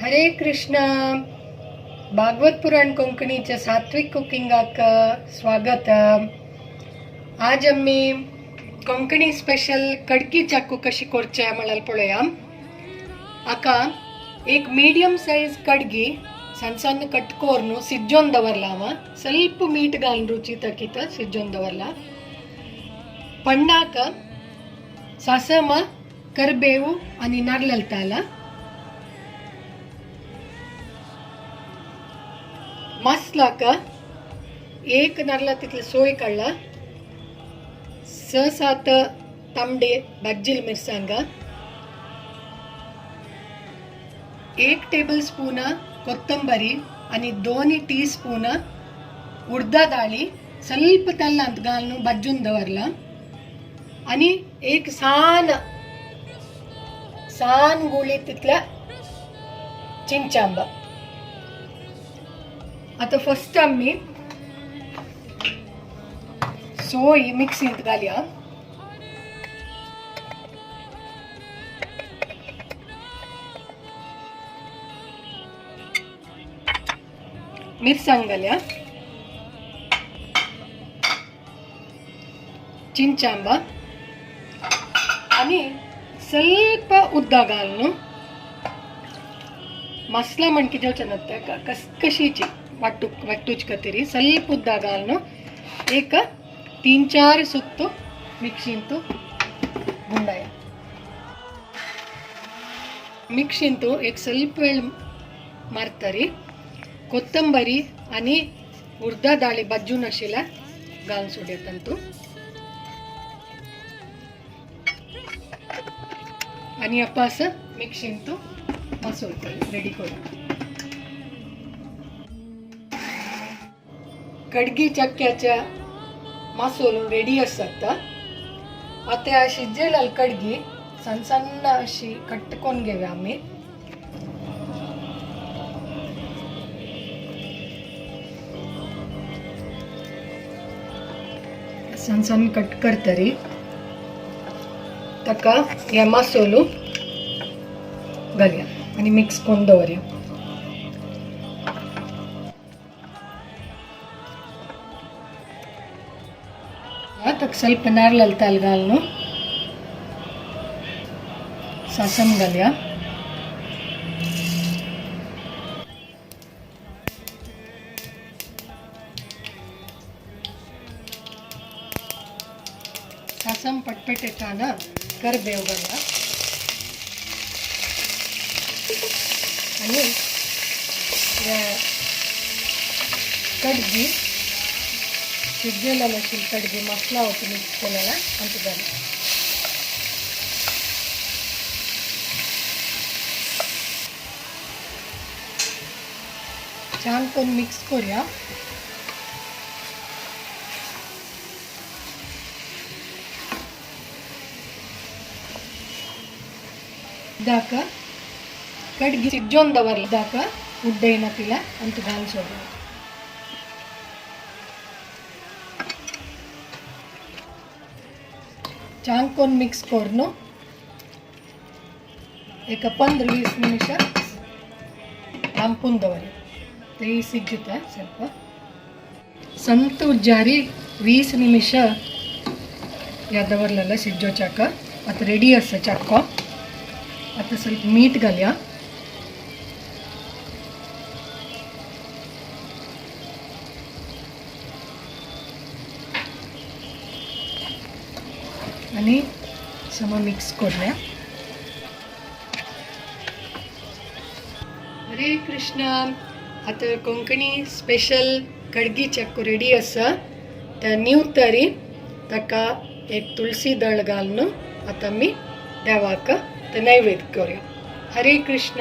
हरे कृष्णा. भागवत पुराण कोंकणीच्या सात्विक कुकिंगाक स्वागत. आज आम्ही कोंकणी स्पेशल कडकी चाकू कशी करचे म्हणाल पळोवया. आका एक मीडियम साइज कडगी सಣ್ಣ सಣ್ಣ कट कोरनु सिज्जोन दवरला. ಸ್ವಲ್ಪ मीठ घालून रुची तकित सिज्जोन दवरला. पण्णाक सासम करबेवू आणि नारळ ताला मसालाक एक नारळ तितले सोय काढला. 6-7 तांबडे बज्जिल मिरसांग, 1 टेबल स्पून ಕೊತ್ತಂಬರಿ आणि 2 ಟೀಸ್ಪೂನ್ उडदा डाळी ಸ್ವಲ್ಪ तेल घालून बज्जून दवरला. आणि एक सान गुळी तितल्या चिंचांब. आता फर्स्ट आम्ही सोय मिक्सींत घालया. मिरसांग घालया, चिंचांब आणि ಸ್ವಲ್ಪ उद्दा घालून मसाला मणकी जेवच्या कशीची वाटूच कतिरी ಸ್ವಲ್ಪ उद्दा घालून एक 3-4 सुत्तू मिक्सींतू गुंडाय. मिक्सींतू एक ಸ್ವಲ್ಪ वेळ मारतरी कोथंबरी आणि उडदा डाळी बज्जून आशिल्ल्या घालून सोडयतंतू. आणि अपास मिक्सींतू मसोलतली रेडी करून. कडगी चक्क्याच्या मसोलून रेडी असता. आता शिजेल कडगी सಣ್ಣ सಣ್ಣ अशी कटकून घेऊया आम्ही. सಣ್ಣ सಣ್ಣ कट करतरी ताका ह्या मसालो घालया आणि मिक्स करून दवरया. ताका ಸ್ವಲ್ಪ नारळ ताल घालून सासम घालया. सासम पटपट येताना करबेव घालया आणि कडगी शिजेला नशील कडगी मसाला होतो मिक्स केलेला अंत घालया. छान करून मिक्स करूया. दाका कडगी सिज्जोन दवरला. दाका उड्डयना तिला अंत घालून सोडूया. छान करून मिक्स करून एक 15-20 निमिष ದಾಂಪುನ್ ದವರಿ ते ಸಿಗುತ್ತೆ. ಸ್ವಲ್ಪ ಸಂತ ಜಾರಿ 20 ನಿಮಿಷ यादवरला शिज्जो चाक. आता रेडी असं चाको. आता ಸ್ವಲ್ಪ मीठ घालया. आणि सम मिक्स करूया. हरे कृष्ण. आता कोंकणी स्पेशल कडगी चाकू रेडी असा. त्या निवतरी ताका एक तुळसी दळ घालून आता मी देवाक ते नैवेद्य करूया. हरे कृष्ण.